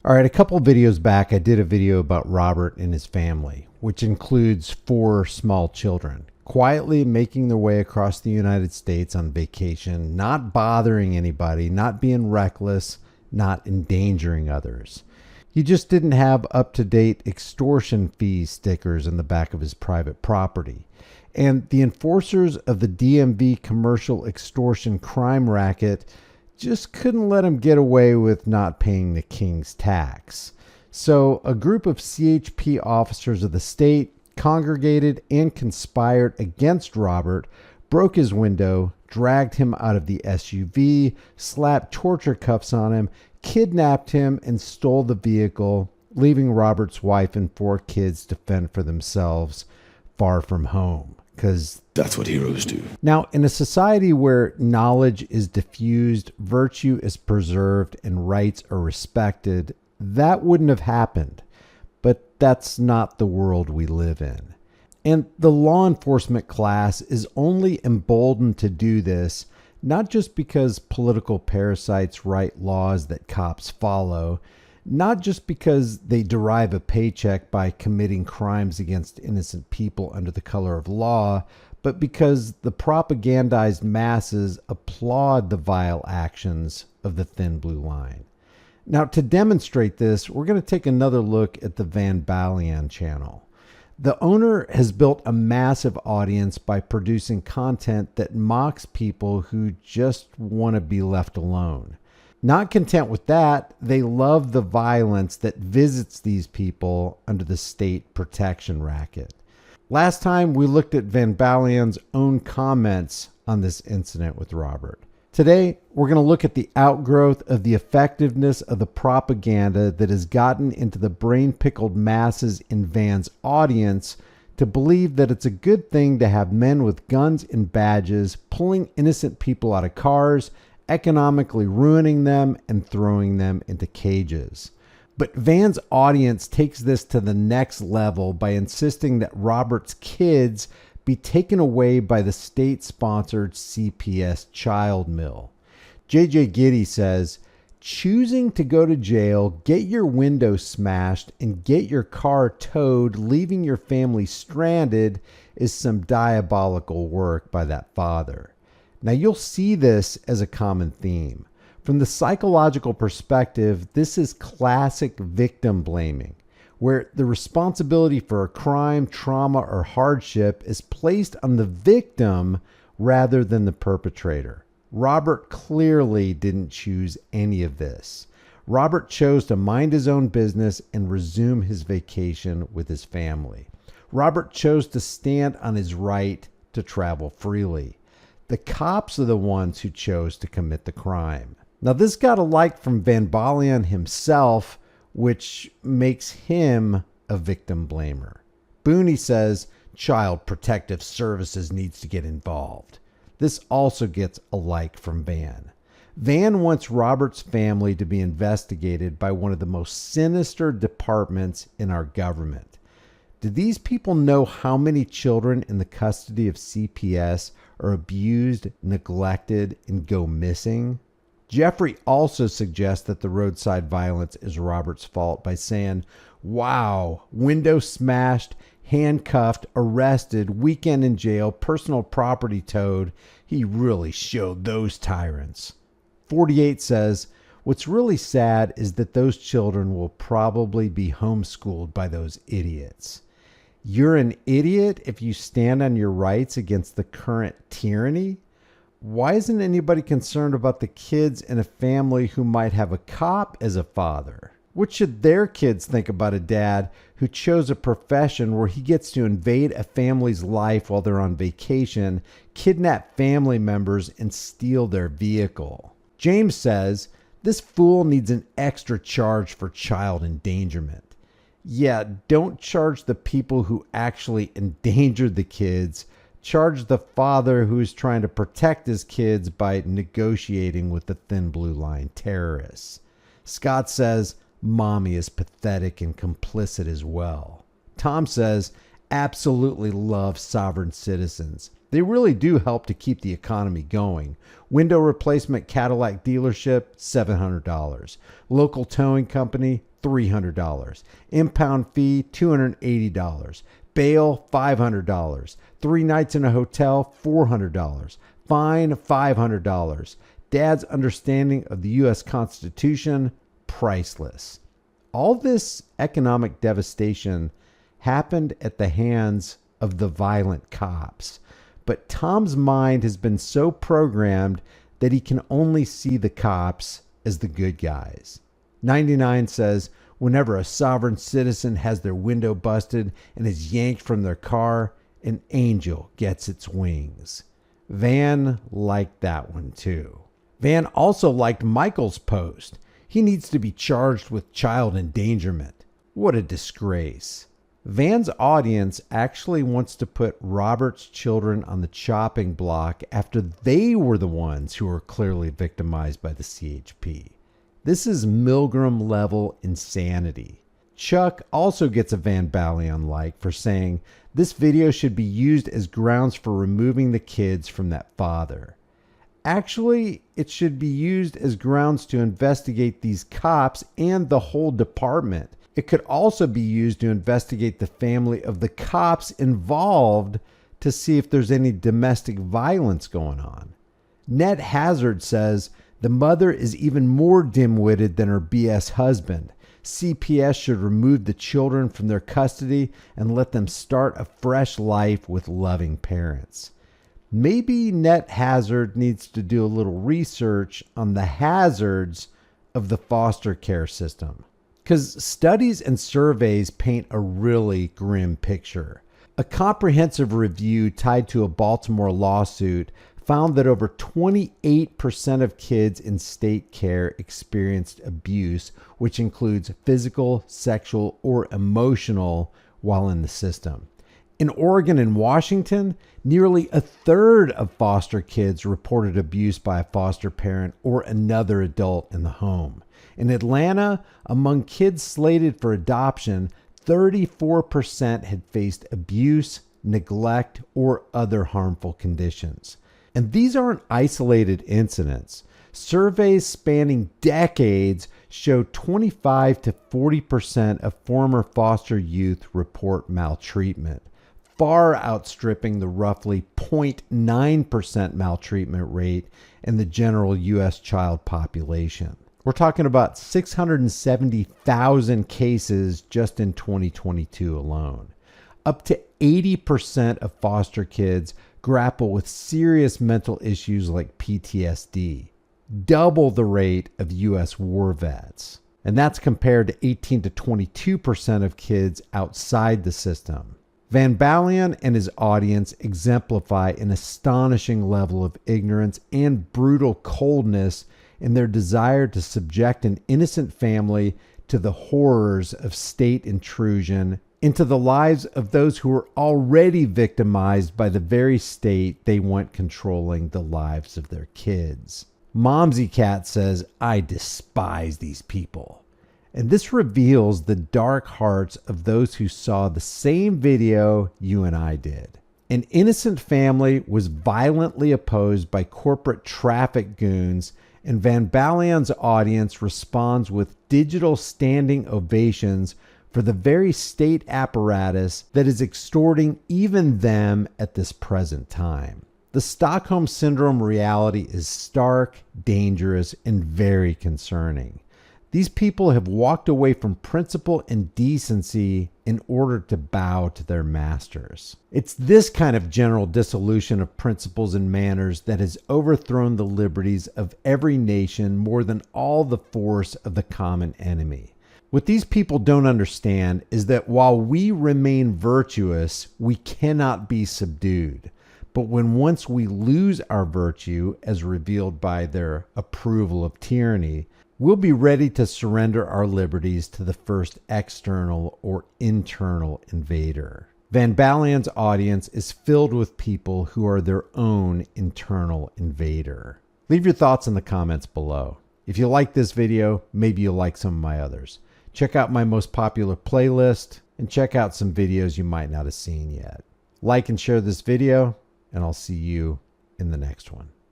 All right, a couple videos back, I did a video about Robert and his family, which includes 4 small children, quietly making their way across the United States on vacation, not bothering anybody, not being reckless, not endangering others. He just didn't have up-to-date extortion fee stickers in the back of his private property. And the enforcers of the DMV commercial extortion crime racket just couldn't let him get away with not paying the king's tax. So a group of CHP officers of the state congregated and conspired against Robert, broke his window, dragged him out of the SUV, slapped torture cuffs on him, kidnapped him, and stole the vehicle, leaving Robert's wife and 4 kids to fend for themselves far from home. Because that's what heroes do. Now, in a society where knowledge is diffused, virtue is preserved, and rights are respected, that wouldn't have happened. But that's not the world we live in. And the law enforcement class is only emboldened to do this, not just because political parasites write laws that cops follow, not just because they derive a paycheck by committing crimes against innocent people under the color of law, but because the propagandized masses applaud the vile actions of the thin blue line. Now, to demonstrate this, we're going to take another look at the Van Balian channel. The owner has built a massive audience by producing content that mocks people who just want to be left alone. Not content with that, they love the violence that visits these people under the state protection racket. Last time we looked at Van Balian's own comments on this incident with Robert. Today, we're going to look at the outgrowth of the effectiveness of the propaganda that has gotten into the brain-pickled masses in Van's audience to believe that it's a good thing to have men with guns and badges pulling innocent people out of cars, economically ruining them and throwing them into cages. But Van's audience takes this to the next level by insisting that Robert's kids be taken away by the state-sponsored CPS child mill. JJ Giddy says, choosing to go to jail, get your window smashed, and get your car towed, leaving your family stranded, is some diabolical work by that father. Now, you'll see this as a common theme. From the psychological perspective, this is classic victim blaming, where the responsibility for a crime, trauma, or hardship is placed on the victim rather than the perpetrator. Robert clearly didn't choose any of this. Robert chose to mind his own business and resume his vacation with his family. Robert chose to stand on his right to travel freely. The cops are the ones who chose to commit the crime. Now, this got a like from Van Balian himself, which makes him a victim blamer. Booney says Child Protective Services needs to get involved. This also gets a like from Van. Van wants Robert's family to be investigated by one of the most sinister departments in our government. Do these people know how many children in the custody of CPS are abused, neglected, and go missing? Jeffrey also suggests that the roadside violence is Robert's fault by saying, wow, window smashed, handcuffed, arrested, weekend in jail, personal property towed. He really showed those tyrants. 48 says, what's really sad is that those children will probably be homeschooled by those idiots. You're an idiot if you stand on your rights against the current tyranny? Why isn't anybody concerned about the kids in a family who might have a cop as a father? What should their kids think about a dad who chose a profession where he gets to invade a family's life while they're on vacation, kidnap family members, and steal their vehicle? James says, this fool needs an extra charge for child endangerment. Yeah, don't charge the people who actually endangered the kids. Charge the father who's trying to protect his kids by negotiating with the thin blue line terrorists. Scott says, mommy is pathetic and complicit as well. Tom says, absolutely love sovereign citizens. They really do help to keep the economy going. Window replacement Cadillac dealership, $700. Local towing company, $300. Impound fee, $280. Bail, $500. 3 nights in a hotel, $400. Fine, $500. Dad's understanding of the U.S. Constitution, priceless. All this economic devastation happened at the hands of the violent cops. But Tom's mind has been so programmed that he can only see the cops as the good guys. 99 says, whenever a sovereign citizen has their window busted and is yanked from their car, an angel gets its wings. Van liked that one too. Van also liked Michael's post. He needs to be charged with child endangerment. What a disgrace. Van's audience actually wants to put Robert's children on the chopping block after they were the ones who were clearly victimized by the CHP. This is Milgram level insanity. Chuck also gets a Van Balian like for saying this video should be used as grounds for removing the kids from that father. Actually, it should be used as grounds to investigate these cops and the whole department. It could also be used to investigate the family of the cops involved to see if there's any domestic violence going on. Net Hazard says the mother is even more dim-witted than her BS husband. CPS should remove the children from their custody and let them start a fresh life with loving parents. Maybe Net Hazard needs to do a little research on the hazards of the foster care system, because studies and surveys paint a really grim picture. A comprehensive review tied to a Baltimore lawsuit found that over 28% of kids in state care experienced abuse, which includes physical, sexual, or emotional, while in the system. In Oregon and Washington, nearly a third of foster kids reported abuse by a foster parent or another adult in the home. In Atlanta, among kids slated for adoption, 34% had faced abuse, neglect, or other harmful conditions. And these aren't isolated incidents. Surveys spanning decades show 25 to 40% of former foster youth report maltreatment, far outstripping the roughly 0.9% maltreatment rate in the general U.S. child population. We're talking about 670,000 cases just in 2022 alone. Up to 80% of foster kids grapple with serious mental issues like PTSD, double the rate of U.S. war vets. And that's compared to 18 to 22% of kids outside the system. Van Balian and his audience exemplify an astonishing level of ignorance and brutal coldness in their desire to subject an innocent family to the horrors of state intrusion into the lives of those who are already victimized by the very state they want controlling the lives of their kids. Momsy Cat says, I despise these people. And this reveals the dark hearts of those who saw the same video you and I did. An innocent family was violently opposed by corporate traffic goons, and Van Balian's audience responds with digital standing ovations for the very state apparatus that is extorting even them at this present time. The Stockholm Syndrome reality is stark, dangerous, and very concerning. These people have walked away from principle and decency in order to bow to their masters. It's this kind of general dissolution of principles and manners that has overthrown the liberties of every nation more than all the force of the common enemy. What these people don't understand is that while we remain virtuous, we cannot be subdued. But when once we lose our virtue, as revealed by their approval of tyranny, we'll be ready to surrender our liberties to the first external or internal invader. Van Balian's audience is filled with people who are their own internal invader. Leave your thoughts in the comments below. If you like this video, maybe you'll like some of my others. Check out my most popular playlist and check out some videos you might not have seen yet. Like and share this video, and I'll see you in the next one.